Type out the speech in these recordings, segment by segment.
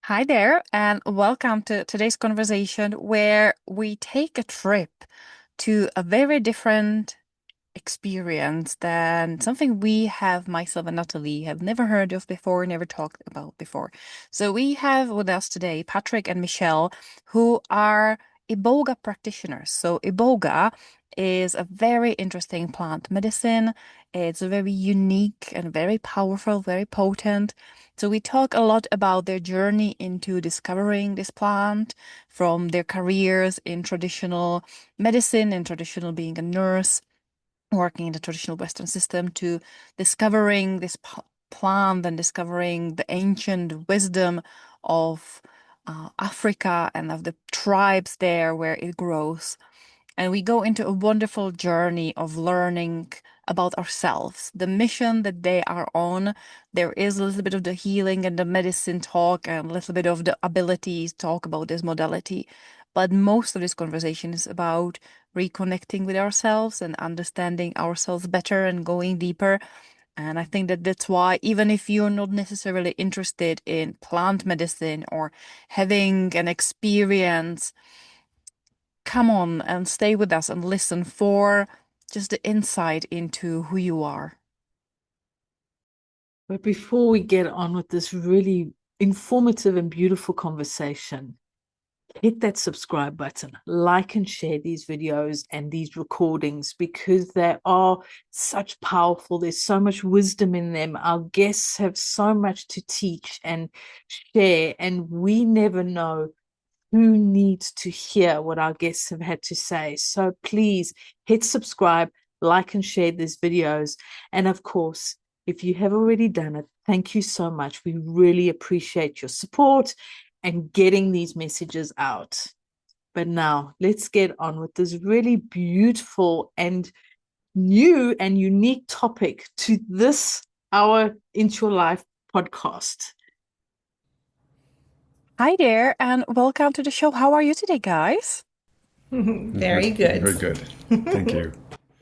Hi there, and welcome to today's conversation where we take a trip to a very different experience than something we have, myself and Natalie, have never heard of before, never talked about before. So we have with us today Patrick and Michelle, who are Iboga practitioners. So Iboga is a very interesting plant medicine. It's very unique and very powerful, very potent. So we talk a lot about their journey into discovering this plant, from their careers in traditional medicine and traditional being a nurse working in the traditional Western system to discovering this plant and discovering the ancient wisdom of Africa and of the tribes there where it grows. And we go into a wonderful journey of learning about ourselves, the mission that they are on. There is a little bit of the healing and the medicine talk and a little bit of the abilities talk about this modality. But most of this conversation is about reconnecting with ourselves and understanding ourselves better and going deeper. And I think that that's why, even if you're not necessarily interested in plant medicine or having an experience, come on and stay with us and listen for just the insight into who you are. But before we get on with this really informative and beautiful conversation, hit that subscribe button, like and share these videos and these recordings because they are such powerful. There's so much wisdom in them. Our guests have so much to teach and share, and we never know who needs to hear what our guests have had to say. So please hit subscribe, like and share these videos. And of course, if you have already done it, thank you so much. We really appreciate your support and getting these messages out. But now let's get on with this really beautiful and new and unique topic to this Our Into Your Life podcast. Hi there, and welcome to the show. How are you today, guys? Very good. Very good. Thank you.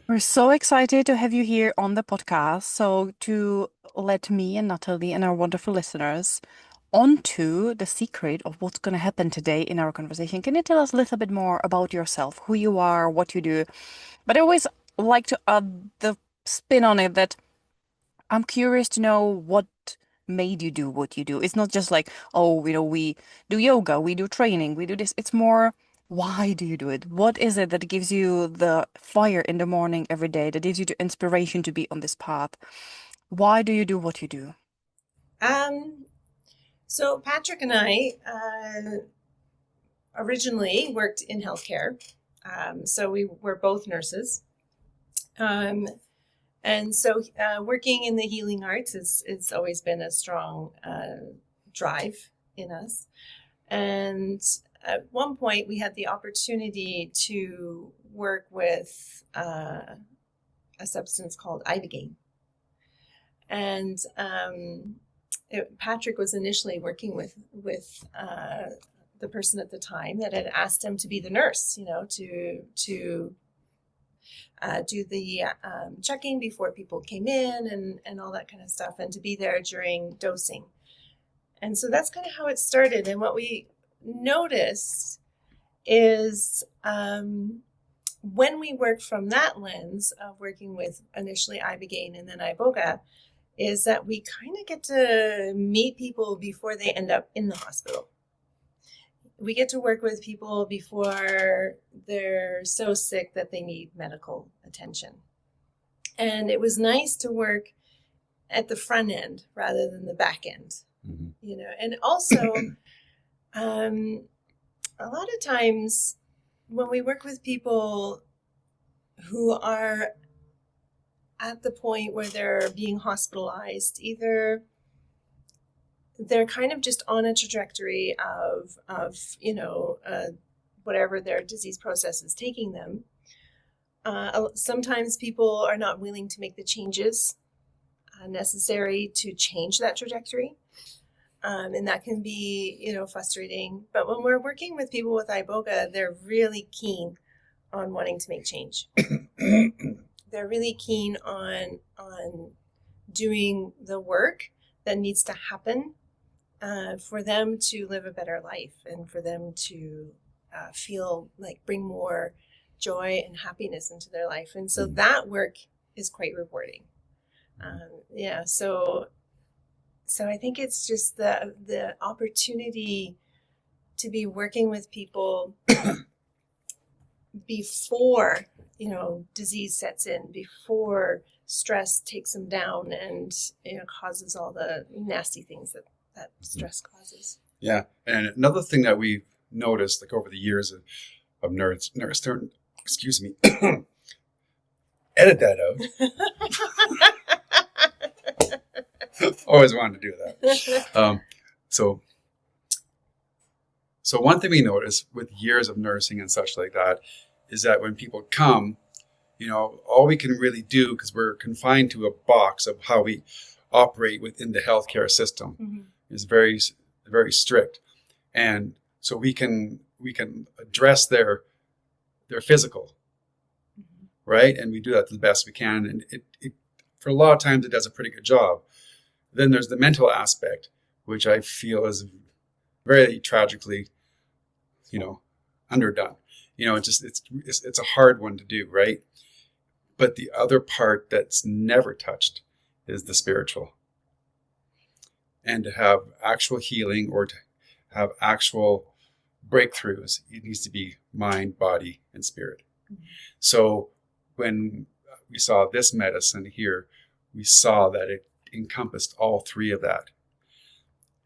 We're so excited to have you here on the podcast. So, to let me and Natalie and our wonderful listeners onto the secret of what's going to happen today in our conversation, can you tell us a little bit more about yourself, who you are, what you do? But I always like to add the spin on it that I'm curious to know what made you do what you do. It's not just like, oh, we do yoga, we do training, we do this. It's more, why do you do it? What is it that gives you the fire in the morning every day, that gives you the inspiration to be on this path? Why do you do what you do? Um, so Patrick and I originally worked in healthcare. So we were both nurses. Um, and so working in the healing arts is always been a strong drive in us. And at one point, we had the opportunity to work with a substance called ibogaine. And Patrick was initially working with the person at the time that had asked him to be the nurse, to do the checking before people came in and all that kind of stuff, and to be there during dosing. And so that's kind of how it started. And what we noticed is when we worked from that lens of working with initially ibogaine and then iboga, is that we kind of get to meet people before they end up in the hospital. We get to work with people before they're so sick that they need medical attention. And it was nice to work at the front end rather than the back end, and also a lot of times when we work with people who are at the point where they're being hospitalized, either they're kind of just on a trajectory of whatever their disease process is taking them. Sometimes people are not willing to make the changes necessary to change that trajectory. And that can be, frustrating. But when we're working with people with iboga, they're really keen on wanting to make change. They're really keen on doing the work that needs to happen for them to live a better life and for them to feel like bring more joy and happiness into their life. And so that work is quite rewarding. Yeah. So I think it's just the opportunity to be working with people before, disease sets in, before stress takes them down and, causes all the nasty things that stress causes. Yeah. And another thing that we've noticed, like over the years of nurse, excuse me, edit that out. Always wanted to do that. So one thing we notice with years of nursing and such like that is that when people come, all we can really do, because we're confined to a box of how we operate within the healthcare system, is very, very strict. And so we can address their physical, right? And we do that the best we can. And it for a lot of times it does a pretty good job. Then there's the mental aspect, which I feel is very tragically, underdone. It's a hard one to do, right? But the other part that's never touched is the spiritual. And to have actual healing or to have actual breakthroughs, it needs to be mind, body, and spirit. So when we saw this medicine here, we saw that it encompassed all three of that.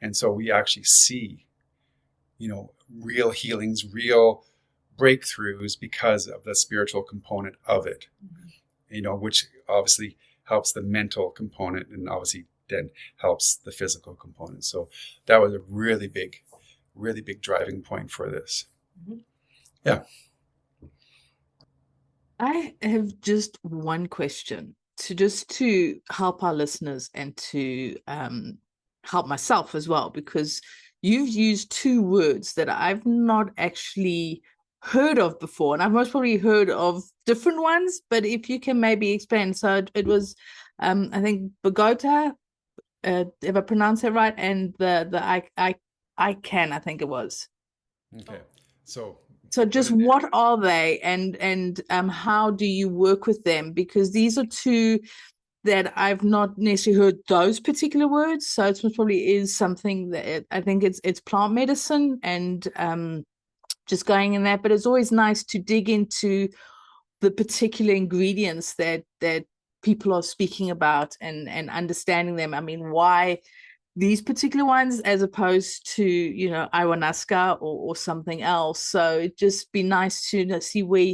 And so we actually see, real healings, real breakthroughs because of the spiritual component of it, which obviously helps the mental component and obviously then helps the physical component. So that was a really big driving point for this. Yeah. I have just one question to help our listeners and to help myself as well, because you've used two words that I've not actually heard of before, and I've most probably heard of different ones, but if you can maybe explain. So it was, I think, Bogota, if I pronounce it right, and the I can, I think it was. Okay. So just what are they, and how do you work with them? Because these are two that I've not necessarily heard those particular words. So it probably is something that I think it's plant medicine and just going in that. But it's always nice to dig into the particular ingredients that people are speaking about and understanding them. I mean, why these particular ones as opposed to, ayahuasca or something else. So it'd just be nice to see where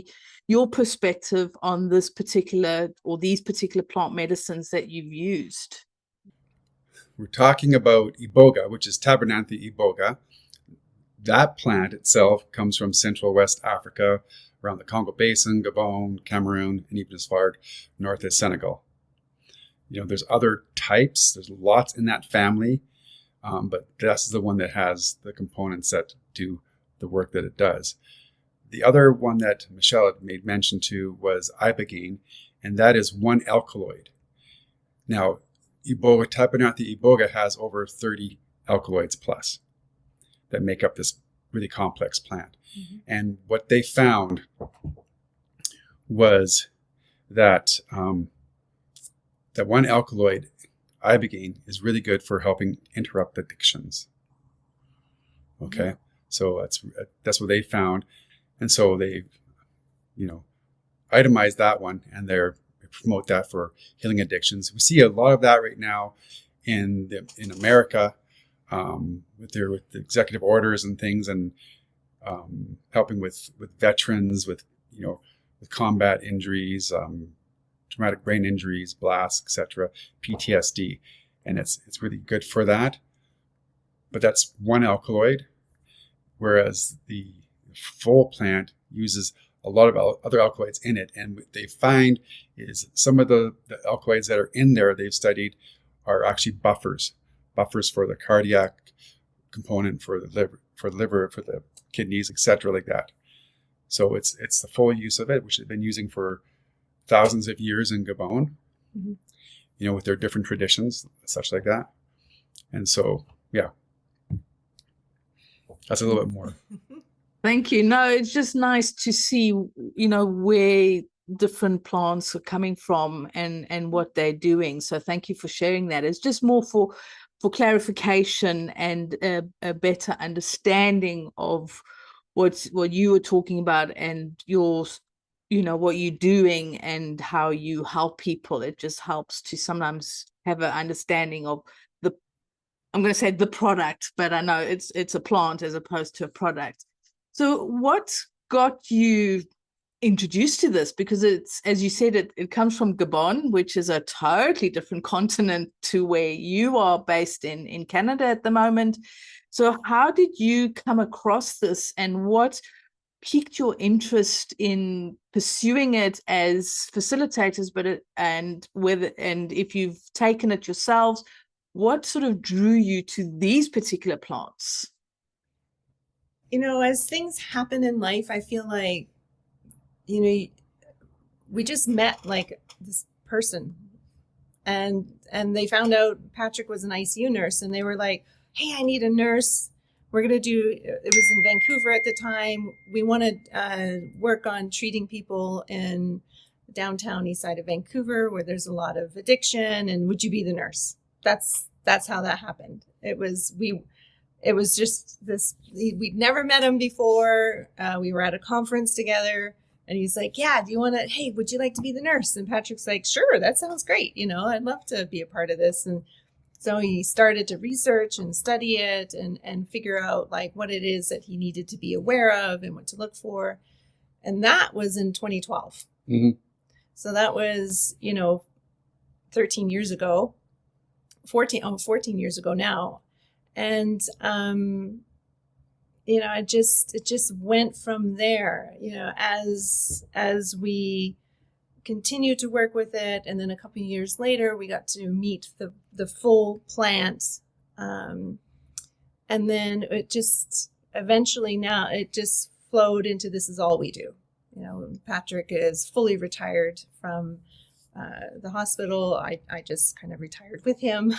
your perspective on this particular or these particular plant medicines that you've used. We're talking about Iboga, which is Tabernanthe Iboga. That plant itself comes from Central West Africa, around the Congo Basin, Gabon, Cameroon, and even as far north as Senegal. There's other types. There's lots in that family, but this is the one that has the components that do the work that it does. The other one that Michele had made mention to was ibogaine, and that is one alkaloid. Now, Iboga, Tabernanthe Iboga has over 30 alkaloids plus that make up this really complex plant. And what they found was that that one alkaloid, ibogaine, is really good for helping interrupt addictions. Okay, so that's what they found, and so they, itemized that one, and they promote that for healing addictions. We see a lot of that right now in America, with the executive orders and things, and helping with veterans with combat injuries, traumatic brain injuries, blasts, etc., PTSD, and it's really good for that. But that's one alkaloid, whereas the full plant uses a lot of other alkaloids in it. And what they find is some of the alkaloids that are in there they've studied are actually buffers for the cardiac component, for the liver, for the kidneys, etc., like that. So it's the full use of it, which they've been using for thousands of years in Gabon, with their different traditions, such like that. And so, yeah. That's a little bit more. Thank you. No, it's just nice to see, where different plants are coming from and what they're doing. So thank you for sharing that. It's just more for clarification and a better understanding of what you were talking about and what you're doing and how you help people. It just helps to sometimes have an understanding of I'm going to say the product, but I know it's a plant as opposed to a product. So what got you introduced to this? Because it's, as you said, it comes from Gabon, which is a totally different continent to where you are based in Canada at the moment. So how did you come across this, and what piqued your interest in pursuing it as facilitators, and if you've taken it yourselves, what sort of drew you to these particular plants? As things happen in life, I feel like, we just met like this person, and they found out Patrick was an ICU nurse, and they were like, hey, I need a nurse. We're going to do, it was in Vancouver at the time. We want to work on treating people in the downtown east side of Vancouver where there's a lot of addiction. And would you be the nurse? That's how that happened. It was just this, we'd never met him before. We were at a conference together, and he's like, yeah, hey, would you like to be the nurse? And Patrick's like, sure, that sounds great. I'd love to be a part of this. And so he started to research and study it and figure out like what it is that he needed to be aware of and what to look for. And that was in 2012. Mm-hmm. So that was, 13 years ago, 14 years ago now. And, it just went from there, as we continued to work with it. And then a couple of years later, we got to meet the full plant. And then it just eventually now it just flowed into this is all we do. Patrick is fully retired from the hospital. I just kind of retired with him.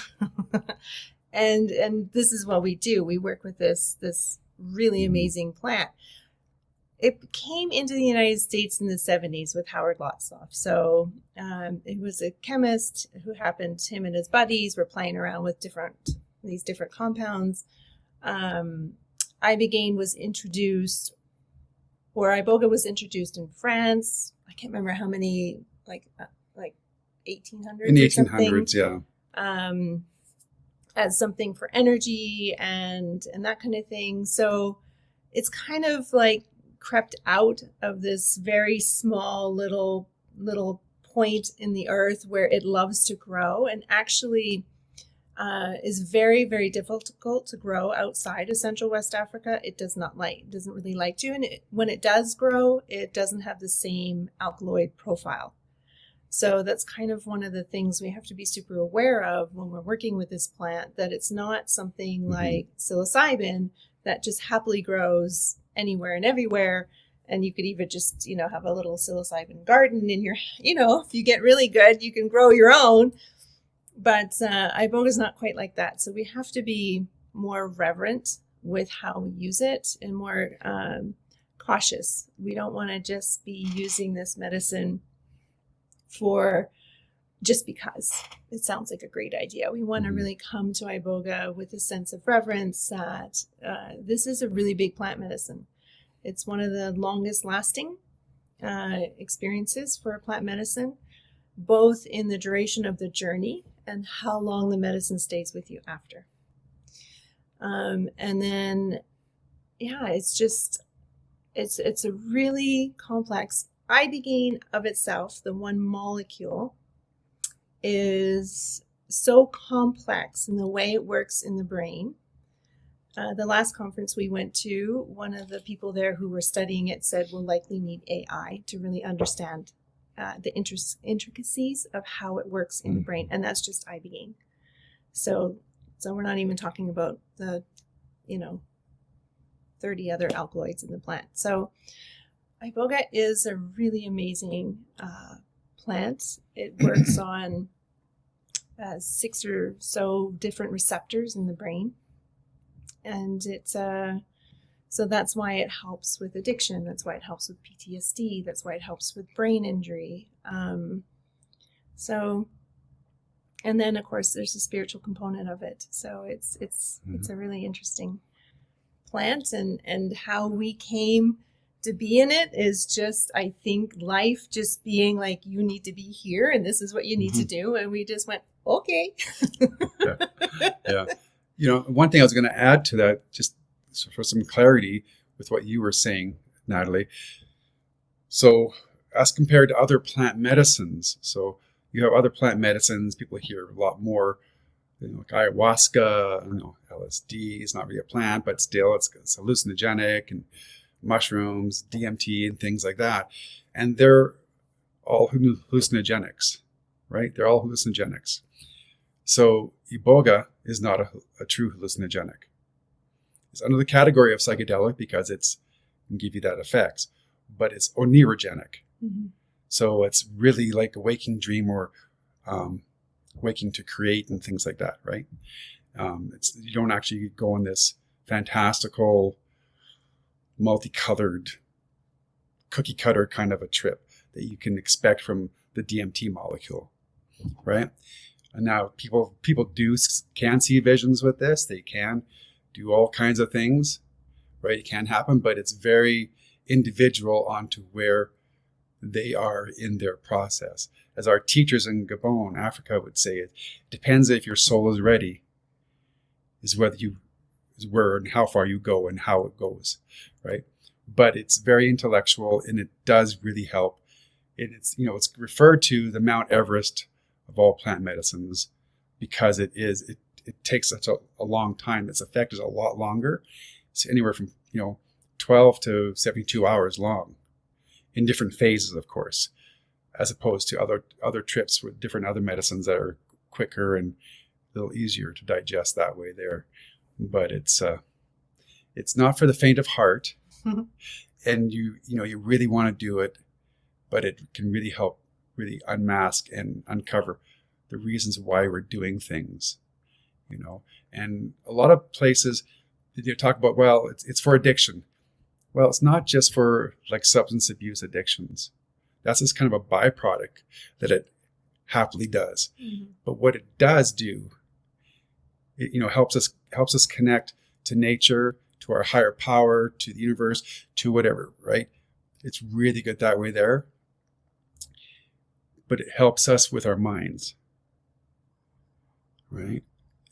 and this is what we do. We work with this really amazing plant. It came into the United States in the 70s with Howard Lotsoff. So he was a chemist who him and his buddies were playing around with these different compounds. Ibogaine was introduced, or Iboga was introduced in France. I can't remember how many, like 1800s. In the 1800s, yeah. As something for energy and that kind of thing. So it's kind of like crept out of this very small little point in the earth where it loves to grow, and actually is very, very difficult to grow outside of Central West Africa. It doesn't really like to, and when it does grow, it doesn't have the same alkaloid profile. So that's kind of one of the things we have to be super aware of when we're working with this plant, that it's not something like psilocybin that just happily grows anywhere and everywhere. And you could even just, have a little psilocybin garden in your, if you get really good, you can grow your own. But Iboga is not quite like that. So we have to be more reverent with how we use it and more cautious. We don't want to just be using this medicine for just because it sounds like a great idea. We want to really come to Iboga with a sense of reverence that this is a really big plant medicine. It's one of the longest lasting experiences for a plant medicine, both in the duration of the journey and how long the medicine stays with you after. And then, it's a really complex. Ibogaine of itself, the one molecule, is so complex in the way it works in the brain. The last conference we went to, one of the people there who were studying it said we'll likely need AI to really understand the intricacies of how it works in the brain, and that's just Ibogaine. So we're not even talking about the 30 other alkaloids in the plant. So Iboga is a really amazing plant. It works on 6 or so different receptors in the brain, and it's So that's why it helps with addiction. That's why it helps with PTSD. That's why it helps with brain injury. So, and then of course there's a spiritual component of it. So it's a really interesting plant, and how we came to be in it is just, I think, life just being like, you need to be here and this is what you need to do, and we just went, okay. Yeah. One thing I was going to add to that, just for some clarity with what you were saying, Natalie. So as compared to other plant medicines, so you have other plant medicines, people hear a lot more, like ayahuasca, LSD is not really a plant, but still it's hallucinogenic, and mushrooms, DMT, and things like that. And they're all hallucinogenics, right? They're all hallucinogenics. So Iboga is not a true hallucinogenic. It's under the category of psychedelic because it can give you that effects, but it's onirogenic. So it's really like a waking dream, or waking to create and things like that, right? You don't actually go on this fantastical, multicolored, cookie cutter kind of a trip that you can expect from the DMT molecule, right? And now people can see visions with this. They can do all kinds of things, right? It can happen, but it's very individual onto where they are in their process. As our teachers in Gabon, Africa, would say, it depends if your soul is ready, is where and how far you go and how it goes, right? But it's very intellectual, and it does really help. It's referred to the Mount Everest of all plant medicines because it takes such a long time. Its effect is a lot longer. It's anywhere from 12 to 72 hours long, in different phases, of course, as opposed to other trips with different other medicines that are quicker and a little easier to digest that way there. But it's not for the faint of heart, and you really want to do it, but it can really help really unmask and uncover the reasons why we're doing things, And a lot of places they talk about, well, it's for addiction. Well, it's not just for like substance abuse addictions. That's just kind of a byproduct that it happily does. But what it does do, it helps us connect to nature, to our higher power, to the universe, to whatever, right? It's really good that way there. But it helps us with our minds, right?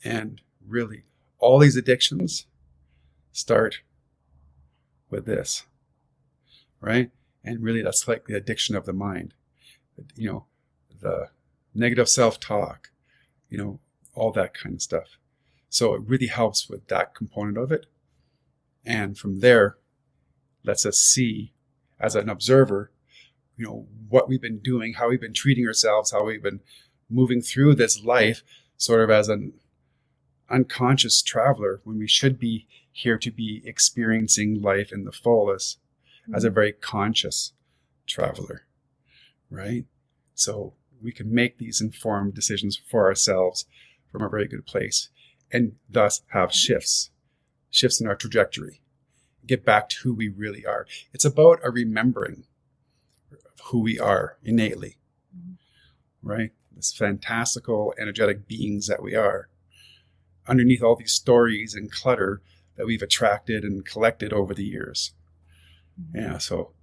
And really, all these addictions start with this, right? And really, that's like the addiction of the mind, the negative self-talk, all that kind of stuff. So it really helps with that component of it. And from there, lets us see as an observer, what we've been doing, how we've been treating ourselves, how we've been moving through this life sort of as an unconscious traveler, when we should be here to be experiencing life in the fullest as a very conscious traveler, right? So we can make these informed decisions for ourselves from a very good place, and thus have shifts in our trajectory, get back to who we really are. It's about a remembering of who we are innately, right? This fantastical, energetic beings that we are, underneath all these stories and clutter that we've attracted and collected over the years. Yeah, so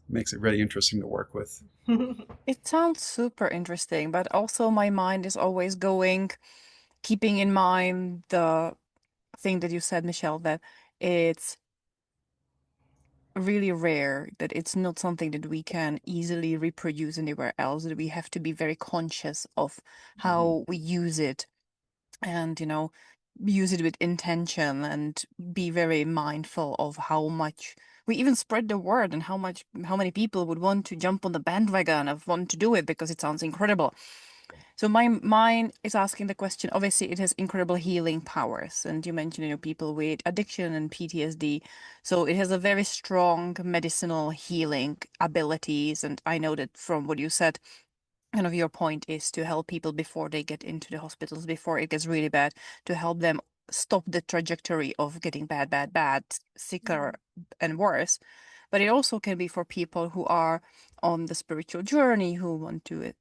it makes it really interesting to work with. It sounds super interesting, but also my mind is always going, keeping in mind the thing that you said, Michelle, that it's really rare, that it's not something that we can easily reproduce anywhere else, that we have to be very conscious of how we use it, and use it with intention, and be very mindful of how much we even spread the word, and how many people would want to jump on the bandwagon of want to do it because it sounds incredible. So my mind is asking the question, obviously it has incredible healing powers. And you mentioned, people with addiction and PTSD. So it has a very strong medicinal healing abilities. And I know that from what you said, kind of your point is to help people before they get into the hospitals, before it gets really bad, to help them stop the trajectory of getting bad, sicker and worse. But it also can be for people who are on the spiritual journey, who want to,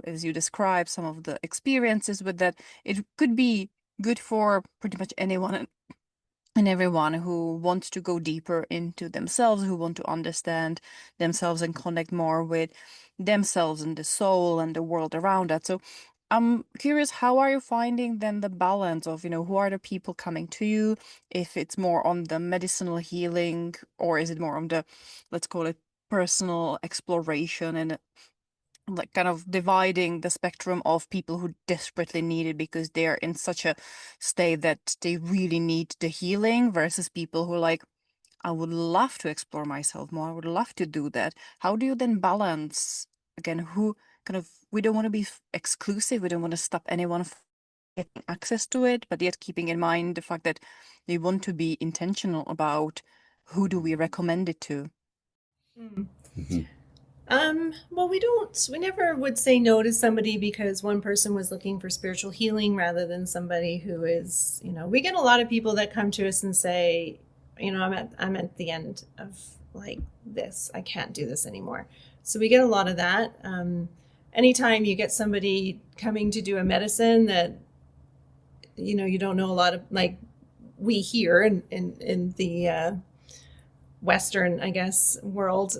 as you describe some of the experiences with that. It could be good for pretty much anyone and everyone who wants to go deeper into themselves, who want to understand themselves and connect more with themselves and the soul and the world around that. So I'm curious, how are you finding then the balance of, who are the people coming to you? If it's more on the medicinal healing, or is it more on the, let's call it, personal exploration, and like kind of dividing the spectrum of people who desperately need it because they're in such a state that they really need the healing, versus people who are like, I would love to explore myself more. I would love to do that. How do you then balance again, who kind of, we don't want to be exclusive. We don't want to stop anyone from getting access to it, but yet keeping in mind the fact that we want to be intentional about who do we recommend it to. Mm. Mm-hmm. Well, we never would say no to somebody because one person was looking for spiritual healing rather than somebody who is, we get a lot of people that come to us and say, I'm at the end of like this, I can't do this anymore. So we get a lot of that. Anytime you get somebody coming to do a medicine that, you don't know a lot of, like we here in the Western, I guess, world,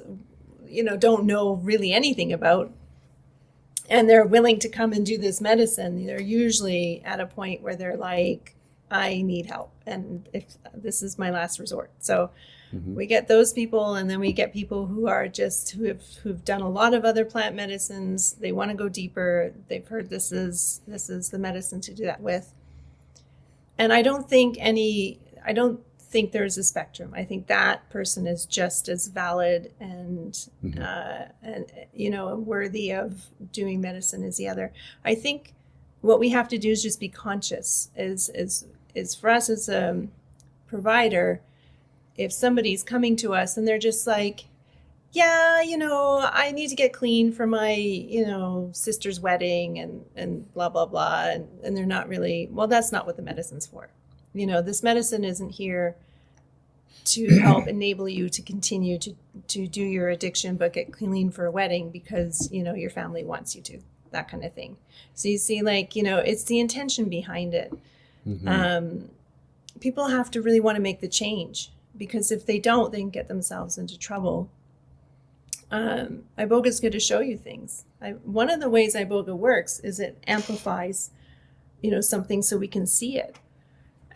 don't know really anything about, and they're willing to come and do this medicine, they're usually at a point where they're like, I need help, and if this is my last resort. So we get those people, and then we get people who are just who've done a lot of other plant medicines. They want to go deeper. They've heard this is the medicine to do that with. And I don't think there's a spectrum. I think that person is just as valid and worthy of doing medicine as the other. I think what we have to do is just be conscious. Is for us as a provider, if somebody's coming to us and they're just like, yeah, I need to get clean for my, sister's wedding and blah, blah, blah. And they're not really, well, that's not what the medicine's for. This medicine isn't here to help enable you to continue to do your addiction, but get clean for a wedding because, your family wants you to, that kind of thing. So you see, it's the intention behind it. People have to really want to make the change, because if they don't, they can get themselves into trouble. Iboga is going to show you things. One of the ways Iboga works is it amplifies, something so we can see it.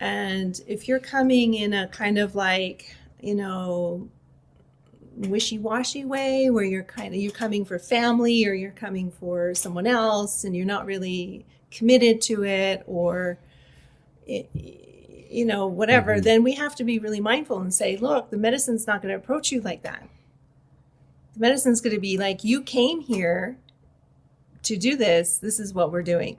And if you're coming in a kind of like, wishy-washy way, where you're coming for family, or you're coming for someone else, and you're not really committed to it, or whatever, then we have to be really mindful and say, look, the medicine's not going to approach you like that. The medicine's going to be like, you came here to do this. This is what we're doing.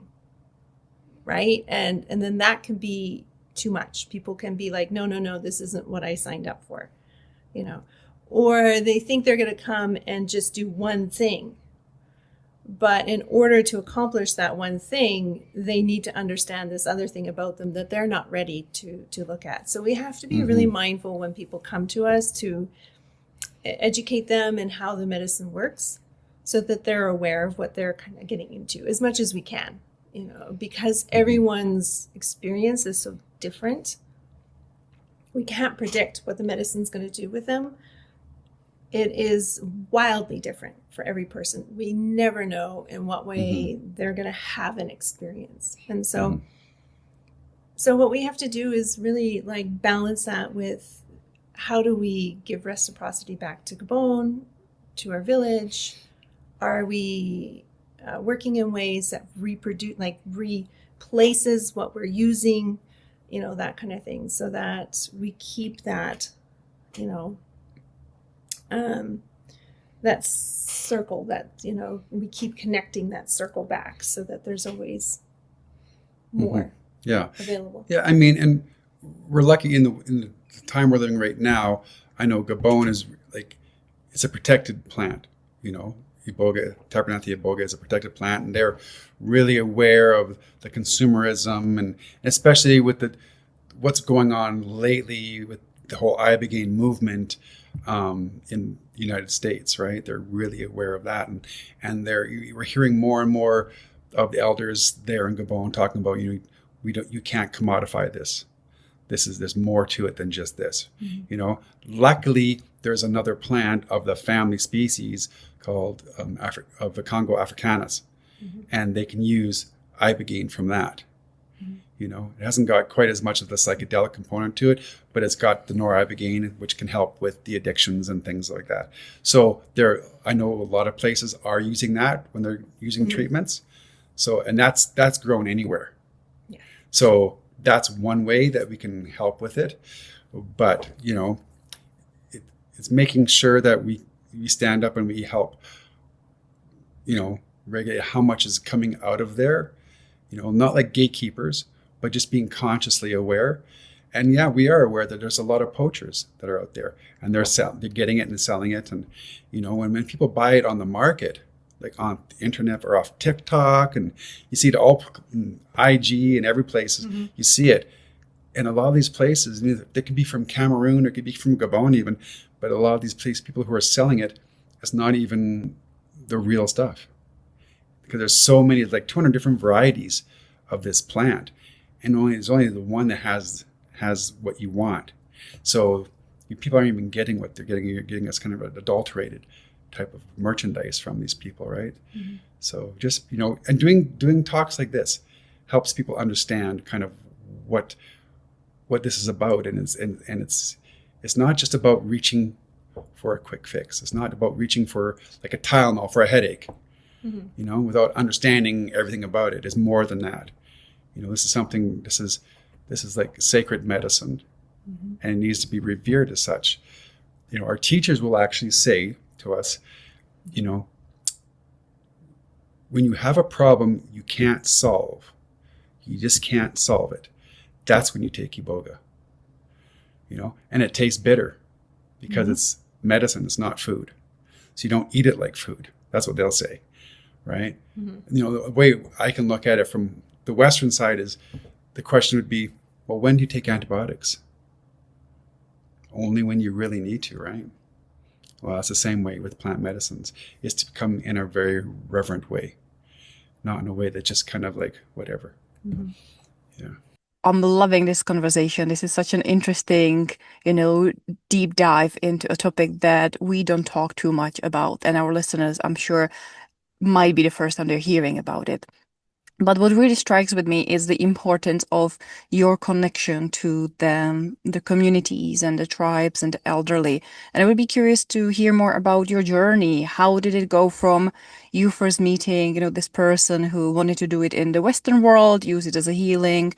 Right. And then that can be too much. People can be like, no, this isn't what I signed up for, or they think they're going to come and just do one thing. But in order to accomplish that one thing, they need to understand this other thing about them that they're not ready to look at. So we have to be really mindful when people come to us to educate them in how the medicine works, so that they're aware of what they're kind of getting into as much as we can, because everyone's experience is so different. We can't predict what the medicine's going to do with them. It is wildly different for every person. We never know in what way they're going to have an experience. And so what we have to do is really balance that with, how do we give reciprocity back to Gabon, to our village? Are we working in ways that replaces what we're using, that kind of thing, so that we keep that, that circle, that, we keep connecting that circle back, so that there's always more available. Yeah, I mean, and we're lucky in the time we're living right now. I know Gabon is it's a protected plant, Iboga, Tabernacle Iboga is a protected plant, and they're really aware of the consumerism, and especially with what's going on lately with the whole ibogaine movement in the United States, right? They're really aware of that, and we're hearing more and more of the elders there in Gabon talking about, you can't commodify this. There's more to it than just this. Mm-hmm. Luckily there's another plant of the family species called of the Congo africanus, Mm-hmm. and they can use ibogaine from that. Mm-hmm. It hasn't got quite as much of the psychedelic component to it, but it's got the noribogaine, which can help with the addictions and things like that. So I know a lot of places are using that when they're using Mm-hmm. treatments. So, and that's grown anywhere. Yeah. So that's one way that we can help with it. But, it's making sure that we stand up and we help, regulate how much is coming out of there, not like gatekeepers, but just being consciously aware. And yeah, we are aware that there's a lot of poachers that are out there, and they're getting it and selling it. And, when people buy it on the market, like on the internet or off TikTok, and you see it all IG and every place, Mm-hmm. you see it. And a lot of these places, they could be from Cameroon or it could be from Gabon even, but a lot of these people who are selling it, it's not even the real stuff. Because there's so many, like 200 different varieties of this plant, and there's only the one that has what you want. So people aren't even getting what they're getting. You're getting this kind of an adulterated type of merchandise from these people, right? Mm-hmm. So just and doing talks like this helps people understand kind of what this is about, and it's not just about reaching for a quick fix. It's not about reaching for like a Tylenol for a headache. Mm-hmm. Without understanding everything about it. Is more than that. This is like sacred medicine, Mm-hmm. and it needs to be revered as such. Our teachers will actually say to us, when you have a problem you can't solve, you just can't solve it, that's when you take Iboga. And it tastes bitter because Mm-hmm. it's medicine, it's not food. So you don't eat it like food. That's what they'll say. Right? Mm-hmm. The way I can look at it from the Western side is the question would be, well, when do you take antibiotics? Only when you really need to, right? Well, that's the same way with plant medicines, is to come in a very reverent way, not in a way that just kind of like whatever. Mm-hmm. Yeah. I'm loving this conversation. This is such an interesting, deep dive into a topic that we don't talk too much about. And our listeners, I'm sure, might be the first time they're hearing about it. But what really strikes with me is the importance of your connection to the communities and the tribes and the elderly. And I would be curious to hear more about your journey. How did it go from you first meeting, this person who wanted to do it in the Western world, use it as a healing,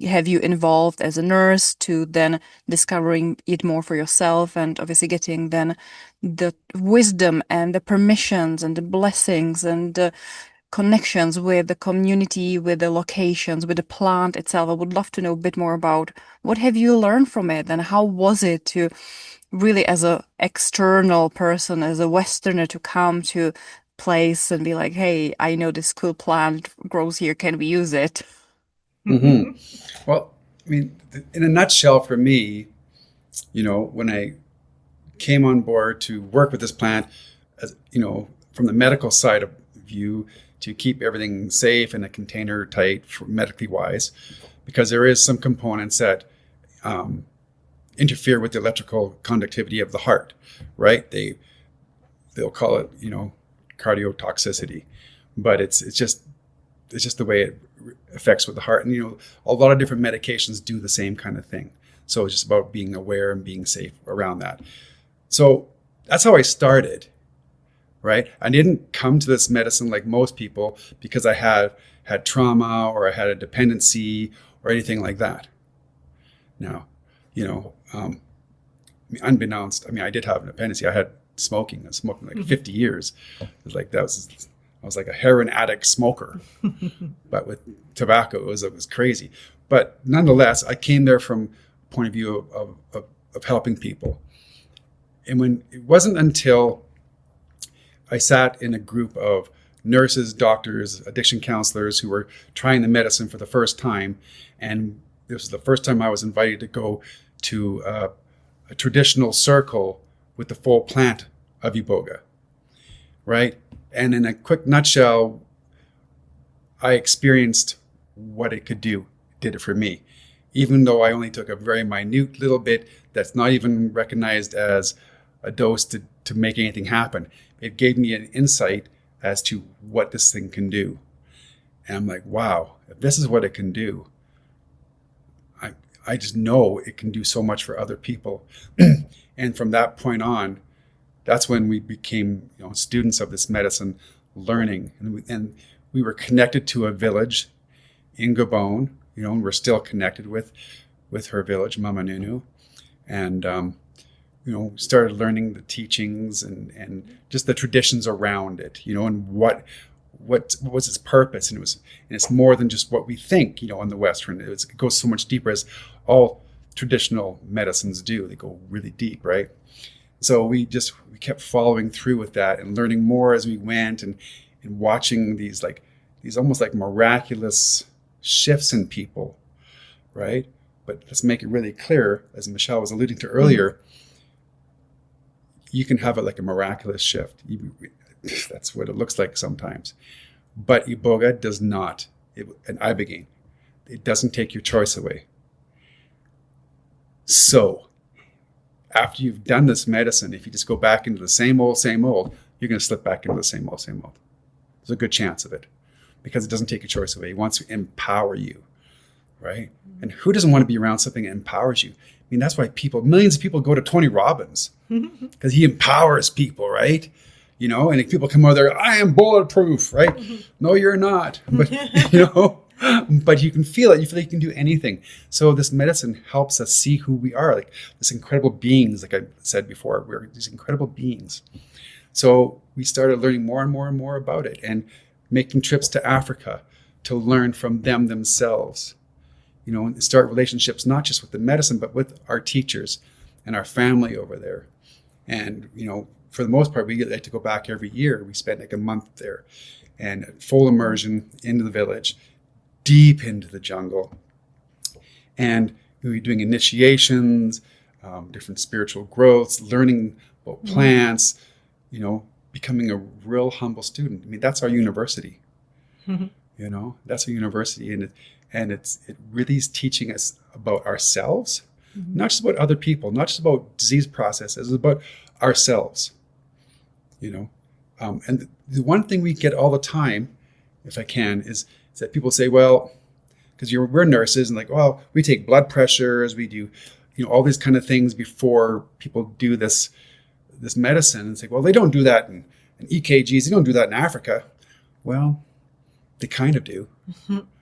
have you involved as a nurse, to then discovering it more for yourself and obviously getting then the wisdom and the permissions and the blessings and the connections with the community, with the locations, with the plant itself. I would love to know a bit more about what have you learned from it, and how was it to really, as a external person, as a Westerner, to come to place and be like, hey, I know this cool plant grows here, can we use it? Mm-hmm. Well, in a nutshell, for me, when I came on board to work with this plant, as from the medical side of view, to keep everything safe and a container tight for medically wise, because there is some components that interfere with the electrical conductivity of the heart, right? They'll call it, cardiotoxicity, but it's just the way it affects with the heart. And, a lot of different medications do the same kind of thing. So it's just about being aware and being safe around that. So that's how I started. Right? I didn't come to this medicine like most people because I had trauma or I had a dependency or anything like that. Now, unbeknownst, I did have a dependency. I had smoking. I was smoking like 50 years. It was like I was like a heroin addict smoker, but with tobacco, it was crazy. But nonetheless, I came there from a point of view of helping people. And when it wasn't until I sat in a group of nurses, doctors, addiction counselors who were trying the medicine for the first time, and this was the first time I was invited to go to a traditional circle with the full plant of Iboga, right? And in a quick nutshell, I experienced what it could do. It did it for me. Even though I only took a very minute little bit that's not even recognized as a dose to make anything happen, it gave me an insight as to what this thing can do. And I'm like, wow, if this is what it can do, I just know it can do so much for other people. And from that point on, that's when we became, students of this medicine, learning. And we were connected to a village in Gabon, and we're still connected with her village, Mama Nunu. And, started learning the teachings and just the traditions around it, and what was its purpose. And it's more than just what we think, in the Western. It goes so much deeper, as all traditional medicines do. They go really deep, right? So we kept following through with that and learning more as we went, and watching these almost like miraculous shifts in people, right? But let's make it really clear, as Michele was alluding to earlier, you can have it like a miraculous shift. That's what it looks like sometimes. But Iboga does not, and ibogaine, it doesn't take your choice away. So after you've done this medicine, if you just go back into the same old, you're going to slip back into the same old. There's a good chance of it, because it doesn't take your choice away. It wants to empower you, right? And who doesn't want to be around something that empowers you? I mean, that's why millions of people go to Tony Robbins, because he empowers people, right? And if people come over there, I am bulletproof, right? No, you're not. But, but you can feel it. You feel like you can do anything. So this medicine helps us see who we are, like this incredible beings, like I said before, we're these incredible beings. So we started learning more and more and more about it, and making trips to Africa to learn from them themselves, and start relationships, not just with the medicine, but with our teachers and our family over there. And, for the most part, we like to go back every year. We spent like a month there, and full immersion into the village, deep into the jungle. And we were doing initiations, different spiritual growths, learning about plants, becoming a real humble student. I mean, that's our university. That's our university. And it really is teaching us about ourselves, not just about other people, not just about disease processes, it's about ourselves. And the one thing we get all the time, if I can, is that people say, well, because we're nurses, and like, well, we take blood pressures, we do, all these kind of things before people do this medicine. And it's like, well, they don't do that in EKGs, they don't do that in Africa. Well, they kind of do.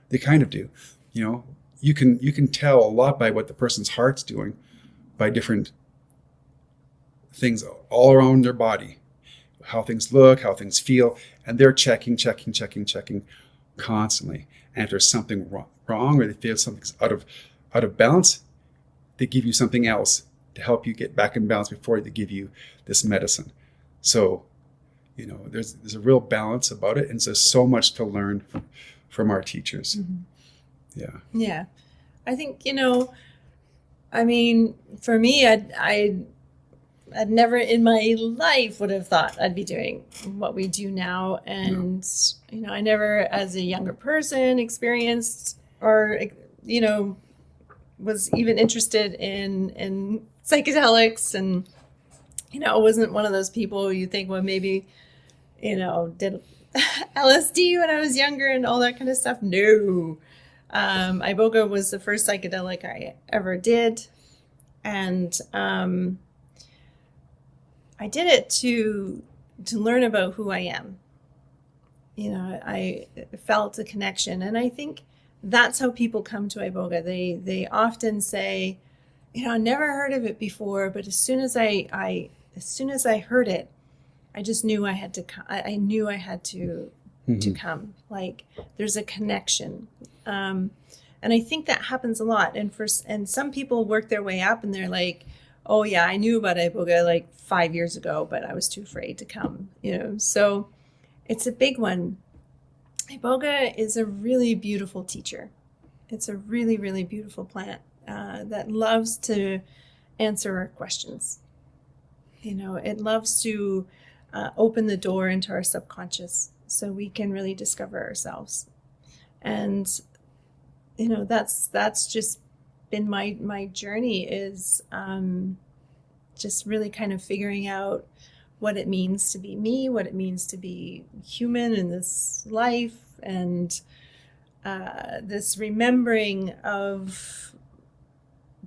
They kind of do. You can tell a lot by what the person's heart's doing, by different things all around their body, how things look, how things feel, and they're checking constantly. And if there's something wrong, or they feel something's out of balance, they give you something else to help you get back in balance before they give you this medicine. So, there's a real balance about it, and there's so much to learn from our teachers. Yeah. I think, for me, I'd never in my life would have thought I'd be doing what we do now. And, I never, as a younger person, experienced or, was even interested in psychedelics. And, I wasn't one of those people you think, well, maybe, did LSD when I was younger and all that kind of stuff. No. Iboga was the first psychedelic I ever did. And I did it to learn about who I am. I felt a connection. And I think that's how people come to Iboga. They often say, I never heard of it before, but as soon as I heard it, I just knew I had to I knew I had to come. Like, there's a connection. And I think that happens a lot. And some people work their way up and they're like, oh yeah, I knew about Iboga like 5 years ago, but I was too afraid to come, So it's a big one. Iboga is a really beautiful teacher. It's a really, really beautiful plant that loves to answer our questions. It loves to open the door into our subconscious so we can really discover ourselves. And that's just been my journey, is just really kind of figuring out what it means to be me, what it means to be human in this life, and this remembering of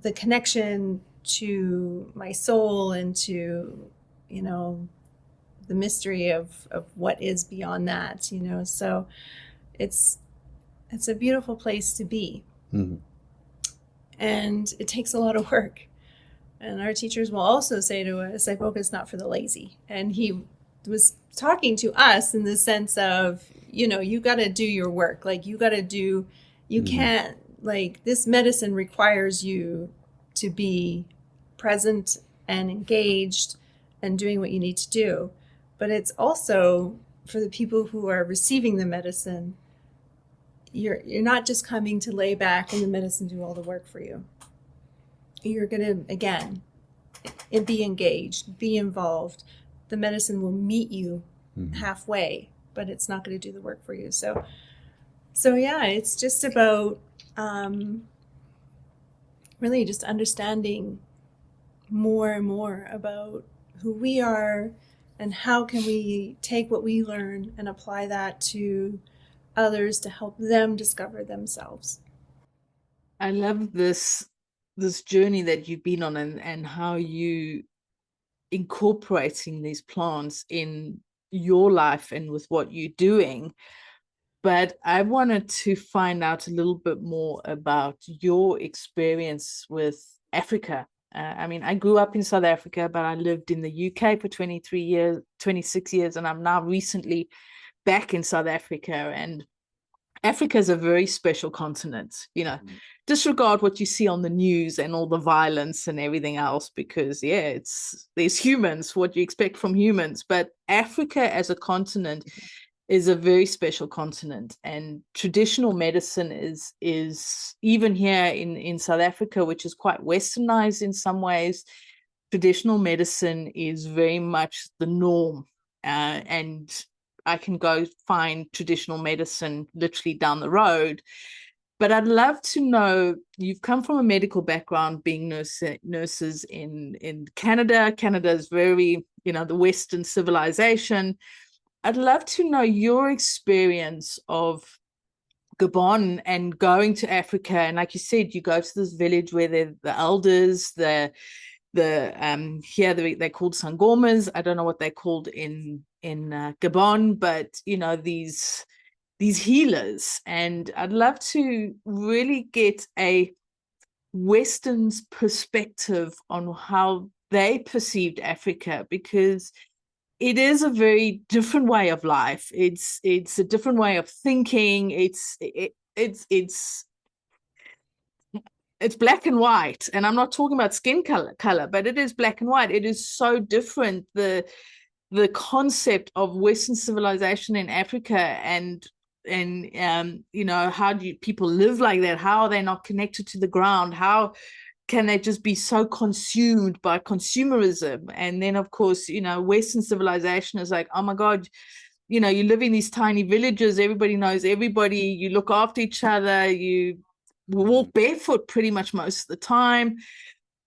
the connection to my soul and to the mystery of what is beyond that. So it's a beautiful place to be. Mm-hmm. And it takes a lot of work. And our teachers will also say to us, Iboga is not for the lazy. And he was talking to us in the sense of, you got to do your work. Like, you can't, like, this medicine requires you to be present and engaged and doing what you need to do. But it's also for the people who are receiving the medicine. You're not just coming to lay back and the medicine do all the work for you. You're going to, again, be engaged, be involved. The medicine will meet you halfway, but it's not going to do the work for you. So yeah, it's just about really just understanding more and more about who we are and how can we take what we learn and apply that to others to help them discover themselves. I love this journey that you've been on, and how you incorporating these plants in your life and with what you're doing. But I wanted to find out a little bit more about your experience with Africa. I mean, I grew up in South Africa, but I lived in the UK for 26 years, and I'm now recently back in South Africa. And Africa is a very special continent. Disregard what you see on the news and all the violence and everything else, because there's humans, what you expect from humans. But Africa as a continent is a very special continent, and traditional medicine is even here in South Africa, which is quite westernized in some ways. Traditional medicine is very much the norm, and I can go find traditional medicine literally down the road. But I'd love to know, you've come from a medical background, being nurses in Canada. Canada is very, the Western civilization. I'd love to know your experience of Gabon and going to Africa. And like you said, you go to this village where the elders, here they're called sangomas. I don't know what they're called in Gabon, but these healers. And I'd love to really get a Western's perspective on how they perceived Africa, because it is a very different way of life. It's a different way of thinking. It's black and white, and I'm not talking about skin color, but it is black and white. It is so different, the concept of Western civilization in Africa, and how do people live like that? How are they not connected to the ground? How can they just be so consumed by consumerism? And then, of course, Western civilization is like, oh my God, you live in these tiny villages, everybody knows everybody, you look after each other, you walk barefoot pretty much most of the time.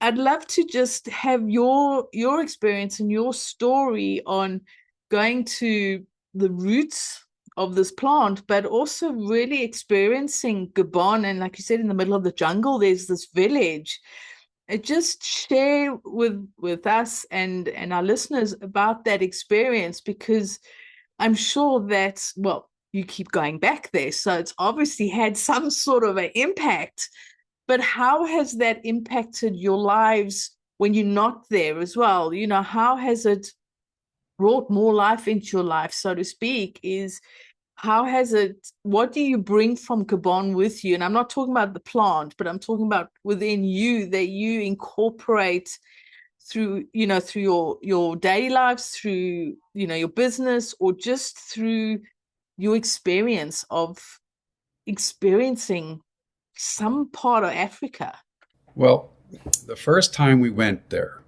I'd love to just have your experience and your story on going to the roots of this plant, but also really experiencing Gabon. And like you said, in the middle of the jungle, there's this village. Just share with us and our listeners about that experience, because I'm sure that, well, you keep going back there, so it's obviously had some sort of an impact. But how has that impacted your lives when you're not there as well? How has it brought more life into your life, so to speak? What do you bring from Gabon with you? And I'm not talking about the plant, but I'm talking about within you, that you incorporate through your daily lives, through, your business, or just through your experience of experiencing some part of Africa. Well, the first time we went there,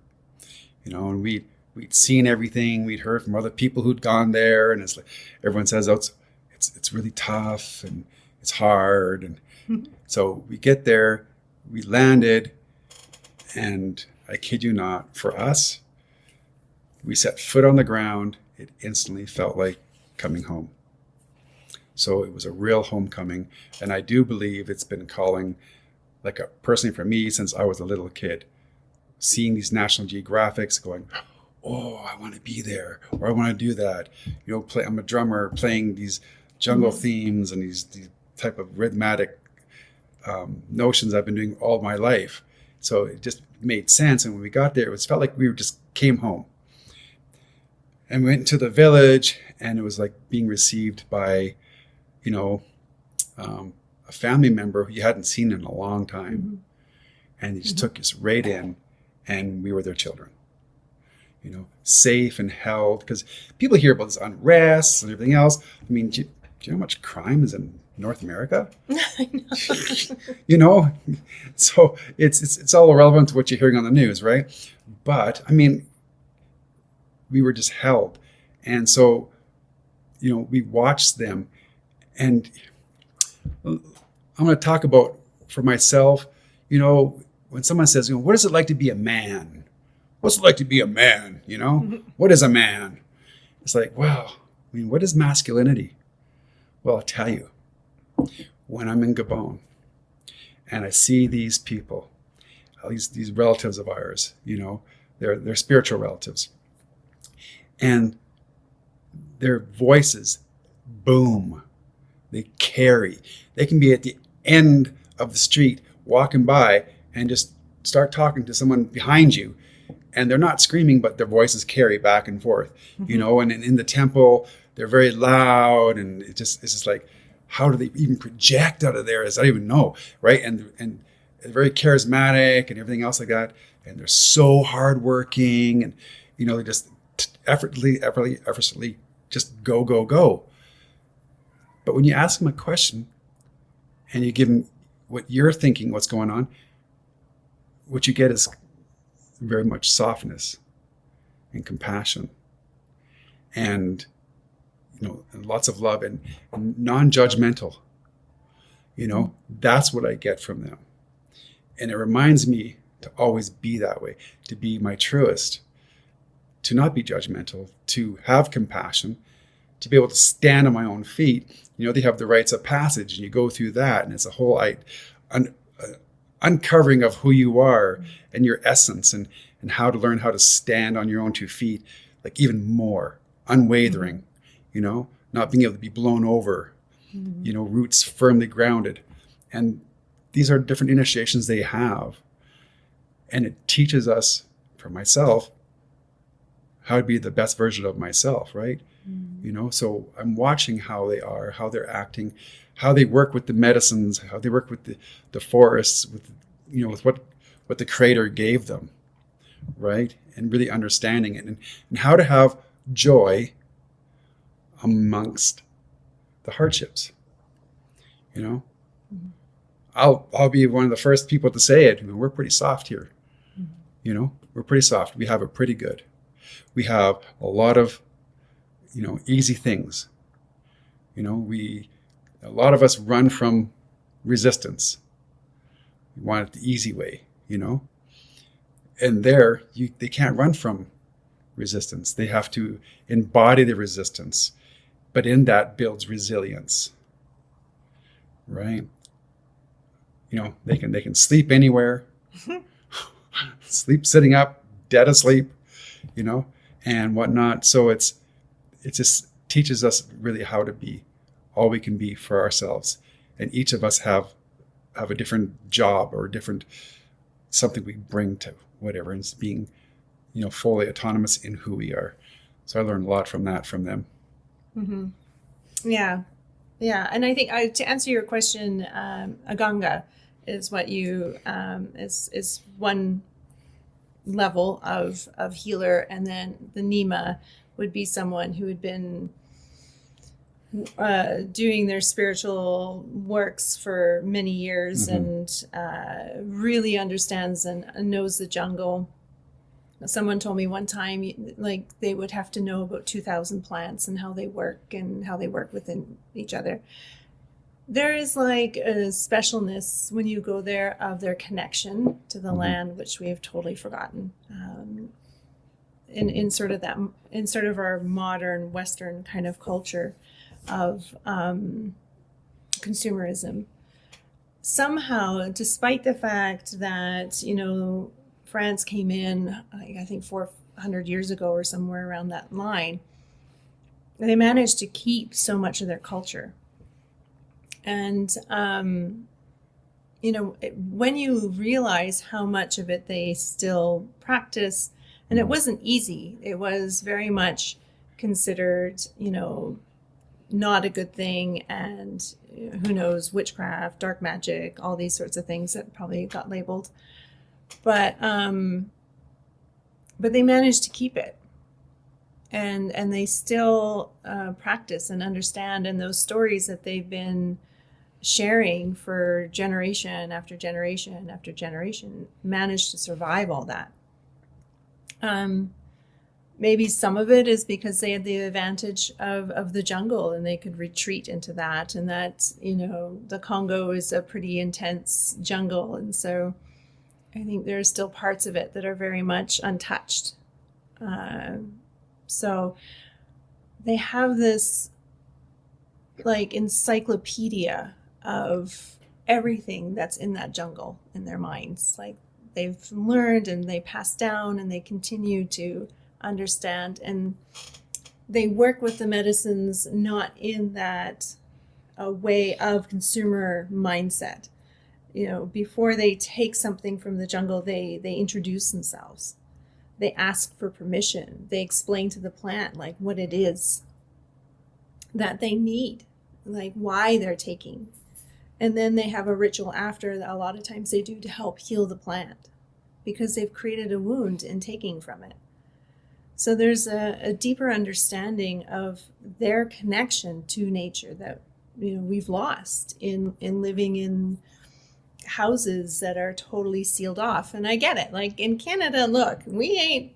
and we'd seen everything, we'd heard from other people who'd gone there, and it's like everyone says, oh, it's really tough and it's hard, and so we get there, we landed, and I kid you not, for us, we set foot on the ground, it instantly felt like coming home. So it was a real homecoming, and I do believe it's been calling, like personally for me, since I was a little kid, seeing these National Geographics, going, oh, I want to be there, or I want to do that. I'm a drummer playing these jungle themes and these type of rhythmic notions I've been doing all my life. So it just made sense. And when we got there, it felt like we just came home. And we went into the village, and it was like being received by, a family member who you hadn't seen in a long time. And he just took us right in, and we were their children. Safe and held, because people hear about this unrest and everything else. I mean, do you know how much crime is in North America? So it's all irrelevant to what you're hearing on the news, right? But I mean, we were just held, and so we watched them, and I'm going to talk about for myself. When someone says, what is it like to be a man? What's it like to be a man? What is a man? It's like, wow, I mean, what is masculinity? Well, I'll tell you, when I'm in Gabon and I see these people, these relatives of ours, they're spiritual relatives, and their voices boom, they carry. They can be at the end of the street walking by and just start talking to someone behind you, and they're not screaming, but their voices carry back and forth, and in the temple, they're very loud, and it's just like, how do they even project out of there? I don't even know, right? And they're very charismatic and everything else like that, and they're so hardworking, and they just effortlessly just go. But when you ask them a question and you give them what you're thinking, what's going on, what you get is very much softness and compassion, and and lots of love, and non-judgmental. That's what I get from them, and it reminds me to always be that way, to be my truest, to not be judgmental, to have compassion, to be able to stand on my own feet. They have the rites of passage, and you go through that, and it's a whole uncovering of who you are and your essence, and how to learn how to stand on your own 2 feet, like even more unwavering, not being able to be blown over, roots firmly grounded. And these are different initiations they have. And it teaches us, for myself, how to be the best version of myself, right? So I'm watching how they are, how they're acting, how they work with the medicines, how they work with the forests, with what the Creator gave them, right? And really understanding it, and how to have joy amongst the hardships. I'll be one of the first people to say it. We're pretty soft here. We're pretty soft. We have it pretty good. We have a lot of easy things. A lot of us run from resistance. We want it the easy way, and they can't run from resistance. They have to embody the resistance, but in that builds resilience, right? They can sleep anywhere, sleep sitting up, dead asleep, and whatnot. So it just teaches us really how to be all we can be for ourselves. And each of us have a different job or different something we bring to whatever, and it's being, fully autonomous in who we are. So I learned a lot from them. Yeah. And I think to answer your question, Aganga is what you is one level of healer, and then the Nima would be someone who had been doing their spiritual works for many years Hmm. and really understands and knows the jungle. Someone told me one time, like they would have to know about 2,000 plants and how they work within each other. There is like a specialness when you go there of their connection to the Hmm. land, which we have totally forgotten. In sort of that, in sort of our modern Western kind of culture of consumerism. Somehow, despite the fact that, France came in, I think 400 years ago or somewhere around that line, they managed to keep so much of their culture. And, when you realize how much of it they still practice, and it wasn't easy, it was very much considered, not a good thing, and who knows, witchcraft, dark magic, all these sorts of things that probably got labeled. But but they managed to keep it, and they still practice and understand, and those stories that they've been sharing for generation after generation after generation managed to survive all that. Um, Maybe some of it is because they had the advantage of the jungle and they could retreat into that, and that, the Congo is a pretty intense jungle, and so I think there are still parts of it that are very much untouched. uh, so they have this like encyclopedia of everything that's in that jungle in their minds. Like they've learned and they pass down and they continue to understand, and they work with the medicines not in that way of consumer mindset. Before they take something from the jungle, they introduce themselves. They ask for permission. They explain to the plant like what it is that they need, like why they're taking. And then they have a ritual after that a lot of times they do to help heal the plant because they've created a wound in taking from it. So there's a deeper understanding of their connection to nature that we've lost in living in houses that are totally sealed off. And I get it. Like in Canada, look, we ain't,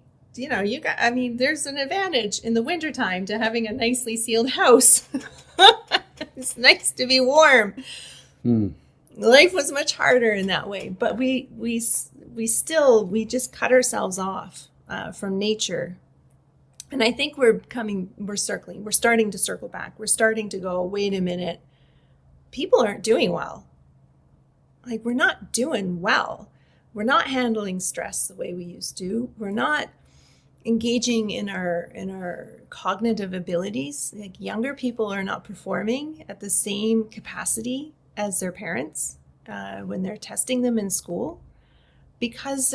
I mean, there's an advantage in the wintertime to having a nicely sealed house. It's nice to be warm. Mm. Life was much harder in that way, but we just cut ourselves off from nature. And I think we're starting to circle back. We're starting to go, wait a minute, people aren't doing well. Like, we're not doing well. We're not handling stress the way we used to. We're not engaging in our cognitive abilities. Like, younger people are not performing at the same capacity as their parents when they're testing them in school, because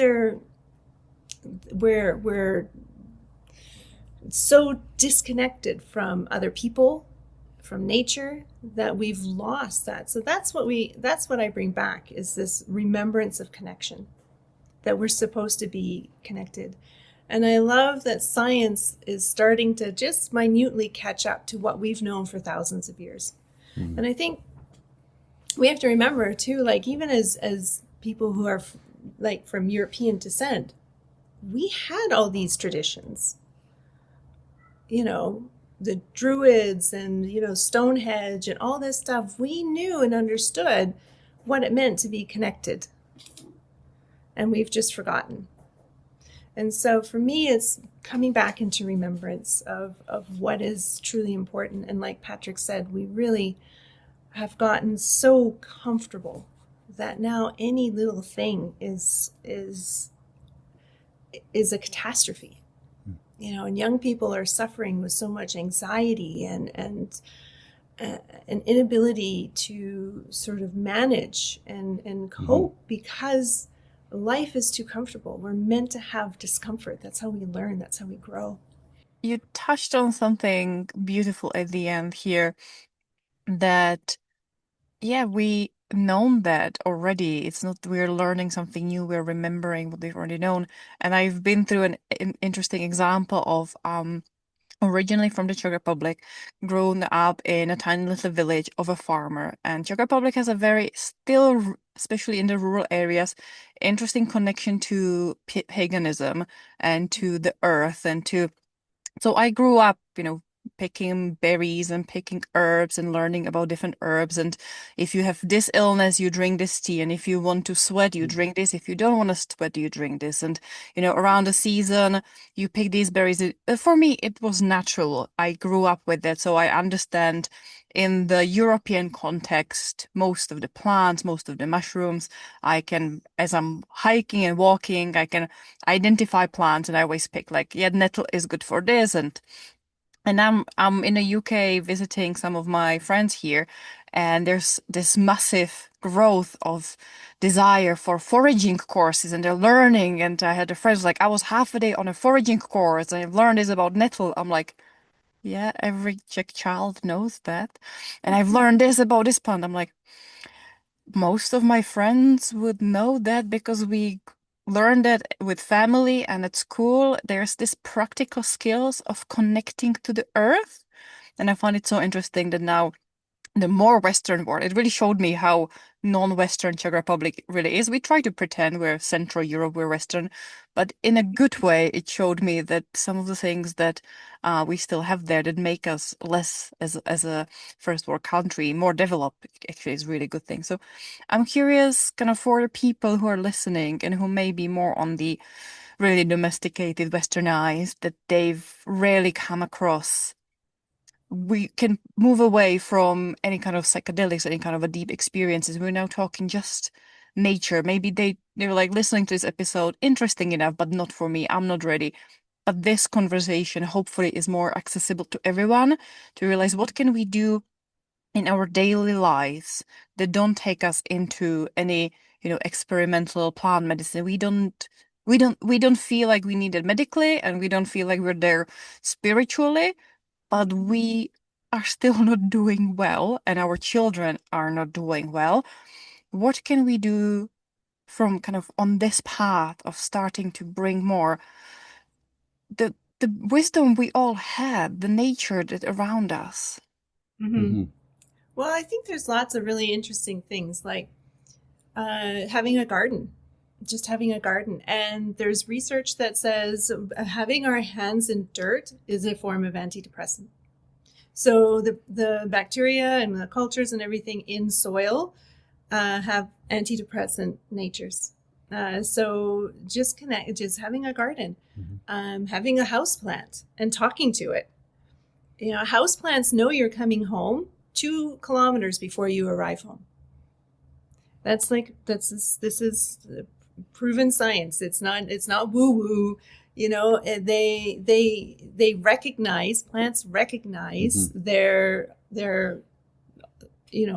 we're so disconnected from other people, from nature, that we've lost that. So that's what I bring back, is this remembrance of connection, that we're supposed to be connected. And I love that science is starting to just minutely catch up to what we've known for thousands of years. And I think we have to remember too, like, even as people who are like from European descent, we had all these traditions, the Druids and, Stonehenge and all this stuff. We knew and understood what it meant to be connected, and we've just forgotten. And so for me, it's coming back into remembrance of what is truly important. And like Patrick said, we really have gotten so comfortable that now any little thing is a catastrophe. And young people are suffering with so much anxiety and an inability to sort of manage and cope, because life is too comfortable. We're meant to have discomfort. That's how we learn. That's how we grow. You touched on something beautiful at the end here, that, yeah, we known that already. It's not we're learning something new, we're remembering what we've already known. And I've been through an interesting example of originally from the Czech Republic, grown up in a tiny little village of a farmer. And Czech Republic has a very, still, especially in the rural areas, interesting connection to paganism and to the earth and to. So I grew up, picking berries and picking herbs and learning about different herbs. And if you have this illness, you drink this tea. And if you want to sweat, you drink this. If you don't want to sweat, you drink this. And, around the season, you pick these berries. For me, it was natural. I grew up with that. So I understand in the European context, most of the plants, most of the mushrooms, I can, as I'm hiking and walking, I can identify plants and I always pick like, yeah, nettle is good for this. And I'm in the UK visiting some of my friends here, and there's this massive growth of desire for foraging courses, and they're learning. And I had a friend who's like, I was half a day on a foraging course, and I've learned this about nettle. I'm like, yeah, every Czech child knows that. And I've learned this about this plant. I'm like, most of my friends would know that because we learned that with family and at school. There's this practical skills of connecting to the earth. And I find it so interesting that now the more Western world, it really showed me how non-Western Czech Republic really is. We try to pretend we're Central Europe, we're Western, but in a good way, it showed me that some of the things that we still have there that make us less as a first world country, more developed, actually is really good thing. So I'm curious, kind of for the people who are listening and who may be more on the really domesticated, westernized, that they've rarely come across, we can move away from any kind of psychedelics, any kind of a deep experiences. We're now talking just nature. Maybe they were like listening to this episode, interesting enough, but not for me. I'm not ready. But this conversation hopefully is more accessible to everyone to realize what can we do in our daily lives that don't take us into any, experimental plant medicine. We don't feel like we need it medically, and we don't feel like we're there spiritually, but we are still not doing well and our children are not doing well. What can we do from kind of on this path of starting to bring more the wisdom we all had, the nature that around us? Mm-hmm. Well, I think there's lots of really interesting things like having a garden, just having a garden. And there's research that says having our hands in dirt is a form of antidepressant. So the bacteria and the cultures and everything in soil have antidepressant natures. So just having a garden, having a house plant and talking to it. House plants know you're coming home 2 kilometers before you arrive home. This is proven science. It's not woo woo. They recognize, plants recognize their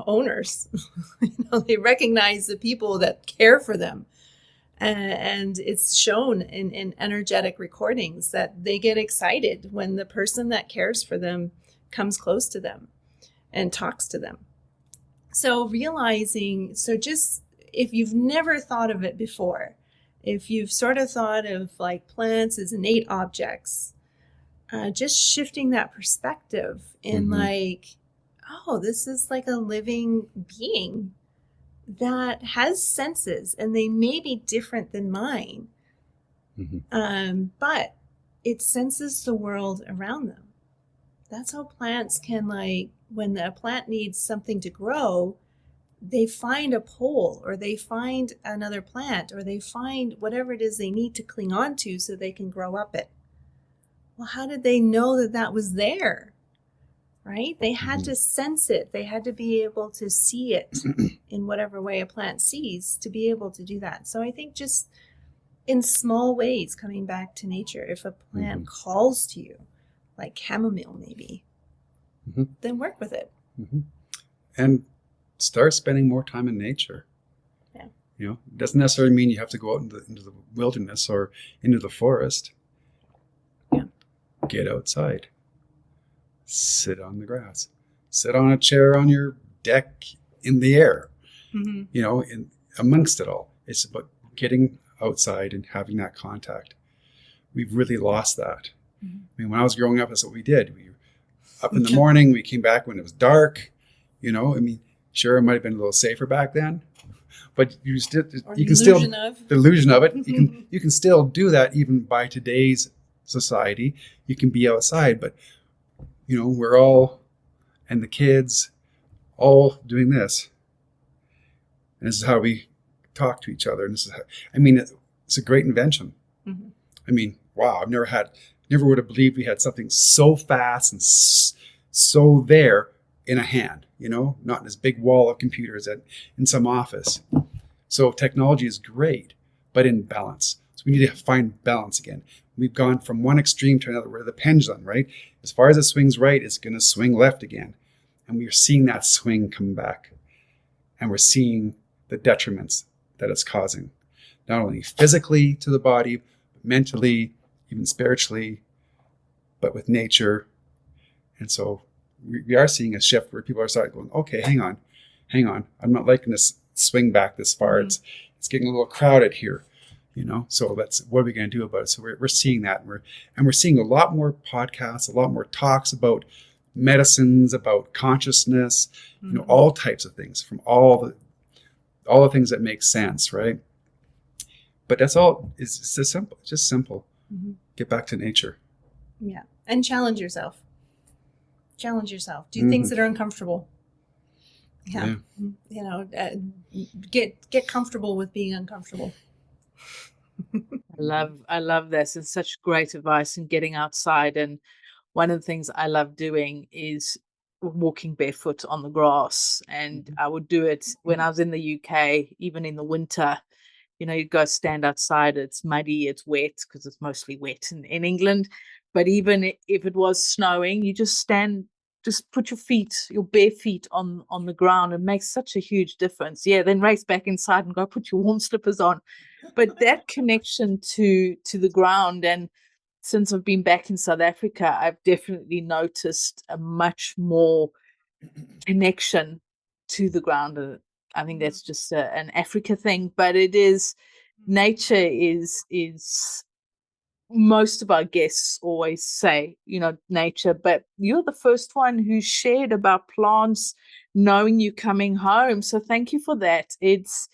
owners. They recognize the people that care for them, and it's shown in energetic recordings that they get excited when the person that cares for them comes close to them and talks to them. So just if you've never thought of it before, if you've sort of thought of like plants as innate objects, just shifting that perspective in like, oh, this is like a living being that has senses, and they may be different than mine, but it senses the world around them. That's how plants can, like, when a plant needs something to grow, they find a pole, or they find another plant, or they find whatever it is they need to cling on to so they can grow up it. Well, how did they know that was there? Right? They had to sense it. They had to be able to see it in whatever way a plant sees to be able to do that. So I think just in small ways, coming back to nature, if a plant calls to you, like chamomile maybe, then work with it. And start spending more time in nature. Yeah. It doesn't necessarily mean you have to go out into the wilderness or into the forest. Yeah. Get outside. Sit on the grass. Sit on a chair on your deck in the air. In amongst it all. It's about getting outside and having that contact. We've really lost that. Mm-hmm. I mean, when I was growing up, that's what we did. We were up in the morning, we came back when it was dark. You know, I mean, sure, it might have been a little safer back then, but you can still the illusion of it. You can still do that even by today's society. You can be outside, but you know, we're all, and the kids all doing this. And this is how we talk to each other. And this is how, I mean, it's a great invention. Mm-hmm. I mean, wow, never would have believed we had something so fast and so there in a hand, you know, not in this big wall of computers in some office. So technology is great, but in balance. So we need to find balance again. We've gone from one extreme to another. We're the pendulum, right? As far as it swings right, it's going to swing left again. And we are seeing that swing come back. And we're seeing the detriments that it's causing, not only physically to the body, but mentally, even spiritually, but with nature. And so we are seeing a shift where people are starting going, okay, hang on. I'm not liking this swing back this far. Mm-hmm. It's getting a little crowded here, you know? So what are we going to do about it? So we're seeing that. And we're seeing a lot more podcasts, a lot more talks about medicines, about consciousness, you know, all types of things from all the things that make sense, right? But that's all. It's just simple. Just simple. Mm-hmm. Get back to nature. Yeah, and challenge yourself. Do things that are uncomfortable. Yeah. You know, get comfortable with being uncomfortable. I love this. It's such great advice in getting outside. And one of the things I love doing is walking barefoot on the grass. And I would do it when I was in the UK, even in the winter. You know, you go stand outside, it's muddy, it's wet, because it's mostly wet in England. But even if it was snowing, you just put your bare feet on the ground. It makes such a huge difference. Yeah, then race back inside and go put your warm slippers on. But that connection to the ground, and since I've been back in South Africa, I've definitely noticed a much more connection to the ground. I think that's just an Africa thing, but it is, nature is most of our guests always say, you know, nature, but you're the first one who shared about plants, knowing you coming home. So thank you for that. It's,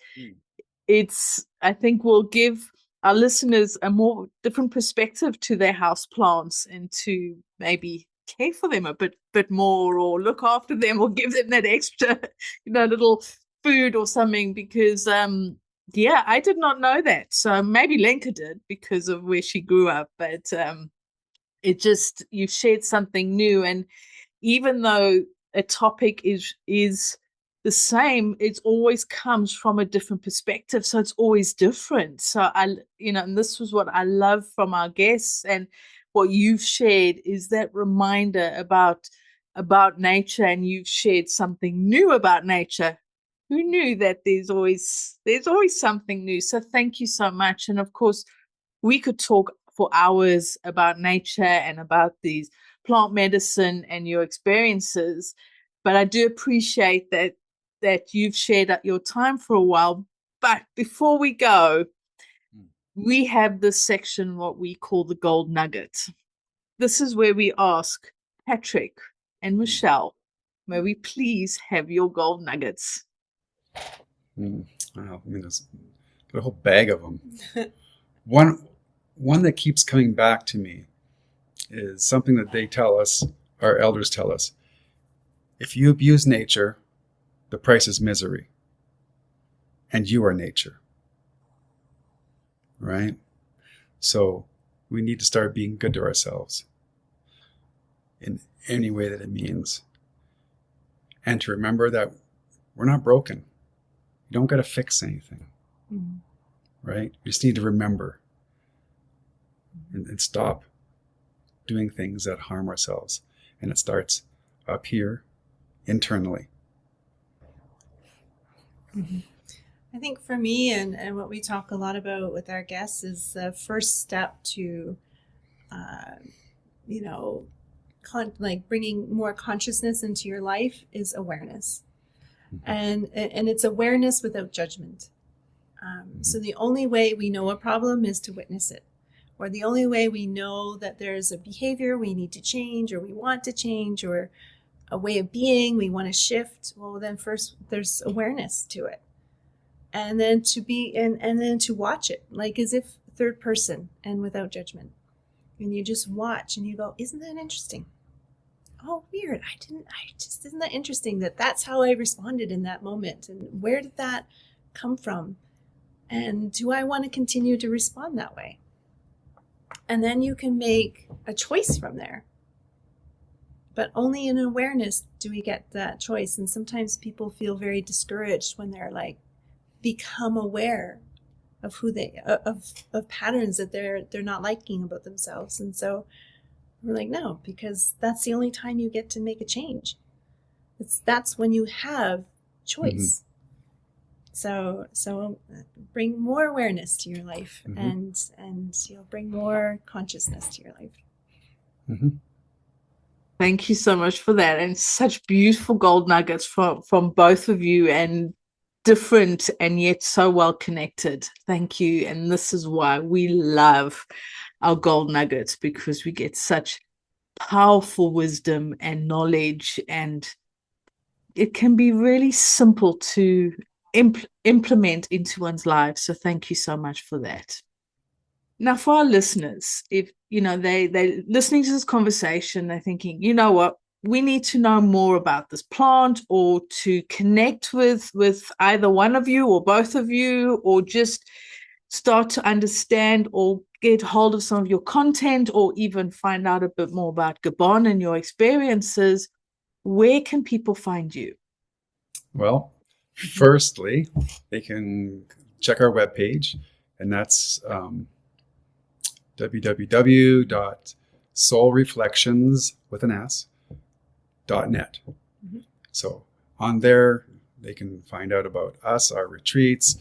I think will give our listeners a more different perspective to their house plants, and to maybe care for them a bit more, or look after them, or give them that extra, you know, little food or something, because yeah, I did not know that. So maybe Lenka did because of where she grew up, but it just, you shared something new. And even though a topic is the same, it always comes from a different perspective. So it's always different. So and this was what I love from our guests, and what you've shared is that reminder about nature, and you've shared something new about nature. Who knew that there's always something new? So thank you so much. And of course, we could talk for hours about nature and about these plant medicine and your experiences, but I do appreciate that you've shared your time for a while. But before we go, we have this section, what we call the gold nugget. This is where we ask Patrick and Michele, may we please have your gold nuggets? Wow, I mean, there's a whole bag of them. One that keeps coming back to me is something that they tell us, our elders tell us. If you abuse nature, the price is misery. And you are nature. Right? So we need to start being good to ourselves in any way that it means. And to remember that we're not broken. You don't got to fix anything. Mm-hmm. Right? You just need to remember and stop doing things that harm ourselves. And it starts up here, internally. Mm-hmm. I think for me, and what we talk a lot about with our guests, is the first step to, bringing more consciousness into your life is awareness. Mm-hmm. And it's awareness without judgment. So the only way we know a problem is to witness it. or the only way we know that there's a behavior we need to change, or we want to change, or a way of being we want to shift, well, then first there's awareness to it. And then to be, and then to watch it, like as if third person and without judgment. And you just watch and you go, isn't that interesting? Oh, weird. Isn't that interesting that that's how I responded in that moment? And where did that come from? And do I want to continue to respond that way? And then you can make a choice from there. But only in awareness do we get that choice. And sometimes people feel very discouraged when they're like, become aware of who they, of patterns that they're not liking about themselves. And so we're like, no, because that's the only time you get to make a change. That's when you have choice. So bring more awareness to your life, and you'll bring more consciousness to your life. Thank you so much for that, and such beautiful gold nuggets from both of you, and different and yet so well connected. Thank you. And this is why we love our gold nuggets, because we get such powerful wisdom and knowledge, and it can be really simple to implement into one's life. So thank you so much for that. Now, for our listeners, if they're listening to this conversation, they're thinking, you know what, we need to know more about this plant, or to connect with either one of you or both of you, or just start to understand or get hold of some of your content, or even find out a bit more about Gabon and your experiences, where can people find you? Well, firstly, they can check our webpage, and that's www.soulreflections.net. So on there, they can find out about us, our retreats.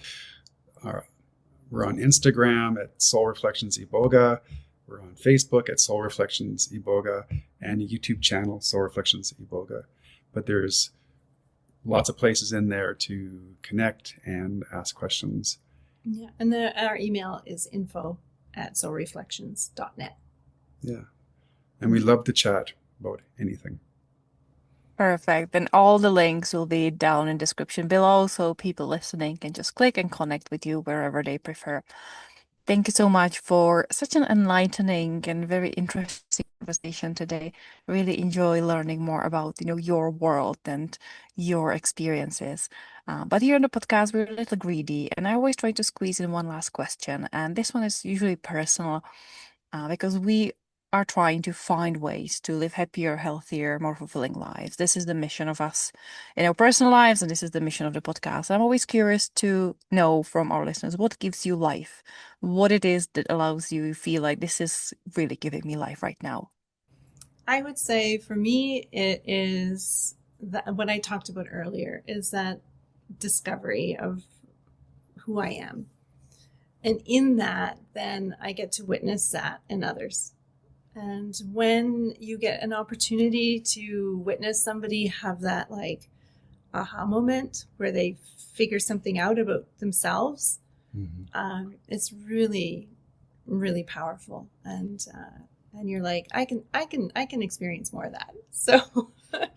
We're on Instagram at Soul Reflections Iboga. We're on Facebook at Soul Reflections Iboga, and a YouTube channel, Soul Reflections Iboga. But there's lots of places in there to connect and ask questions. Yeah, and our email is info@soulreflections.net. Yeah, and we love to chat about anything. Perfect. Then all the links will be down in the description below, so people listening can just click and connect with you wherever they prefer. Thank you so much for such an enlightening and very interesting conversation today. Really enjoy learning more about, your world and your experiences. But here on the podcast, we're a little greedy, and I always try to squeeze in one last question. And this one is usually personal, because we are trying to find ways to live happier, healthier, more fulfilling lives. This is the mission of us in our personal lives, and this is the mission of the podcast. I'm always curious to know from our listeners what gives you life, what it is that allows you to feel like this is really giving me life right now. I would say for me, it is that what I talked about earlier, is that discovery of who I am. And in that, then I get to witness that in others. And when you get an opportunity to witness somebody have that like aha moment where they figure something out about themselves, it's really, really powerful. And you're like, I can experience more of that. So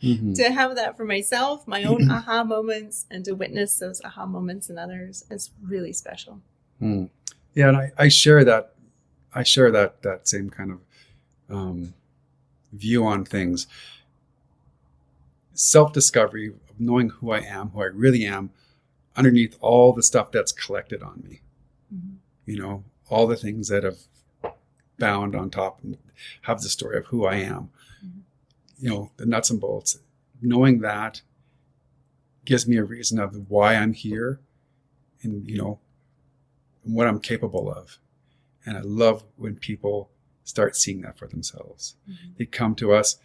to have that for myself, my own aha moments, and to witness those aha moments in others is really special. Yeah, and I share that. That same kind of view on things. Self-discovery of knowing who I am, who I really am, underneath all the stuff that's collected on me. All the things that have bound on top and have the story of who I am. The nuts and bolts. Knowing that gives me a reason of why I'm here, and what I'm capable of. And I love when people start seeing that for themselves. They come to us,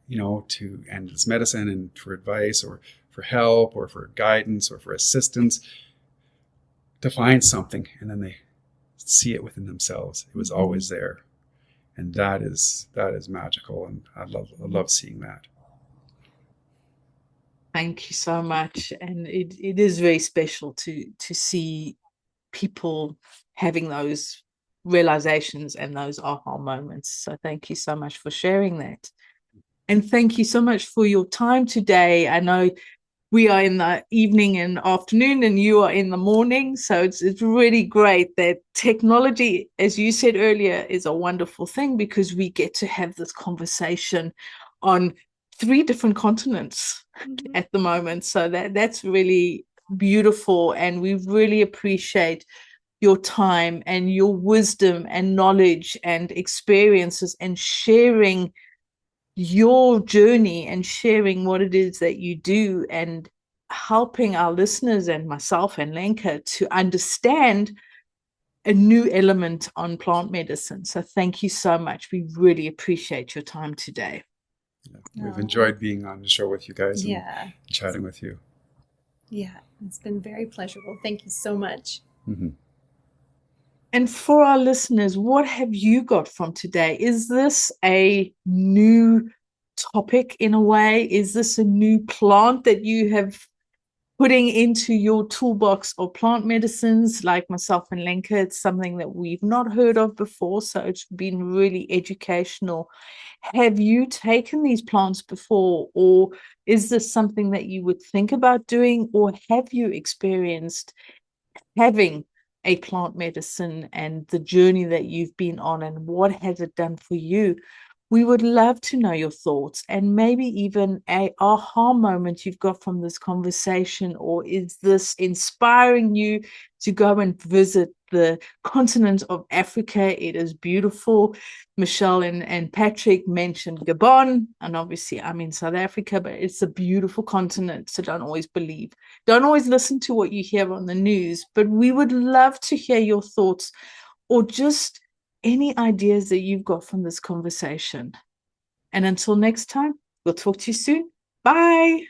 to endless medicine and for advice, or for help, or for guidance, or for assistance, to find something, and then they see it within themselves. It was always there, and that is magical, and I love seeing that. Thank you so much, and it is very special to see people having those realizations and those aha moments. So thank you so much for sharing that. And thank you so much for your time today. I know we are in the evening and afternoon and you are in the morning. So it's really great that technology, as you said earlier, is a wonderful thing because we get to have this conversation on 3 different continents at the moment. So that's really beautiful. And we really appreciate your time and your wisdom and knowledge and experiences and sharing your journey and sharing what it is that you do and helping our listeners and myself and Lenka to understand a new element on plant medicine. So thank you so much. We really appreciate your time today. Yeah, we've enjoyed being on the show with you guys and chatting with you. Yeah, it's been very pleasurable. Thank you so much. Mm-hmm. And for our listeners, what have you got from today? Is this a new topic in a way? Is this a new plant that you have putting into your toolbox of plant medicines? Like myself and Lenka, it's something that we've not heard of before, so it's been really educational. Have you taken these plants before, or is this something that you would think about doing, or have you experienced having a plant medicine and the journey that you've been on, and what has it done for you? We would love to know your thoughts and maybe even a aha moment you've got from this conversation, or is this inspiring you to go and visit the continent of Africa? It is beautiful. Michele and Patrick mentioned Gabon, and obviously I'm in South Africa, but it's a beautiful continent, so don't always listen to what you hear on the news, but we would love to hear your thoughts or just any ideas that you've got from this conversation. And until next time, we'll talk to you soon. Bye.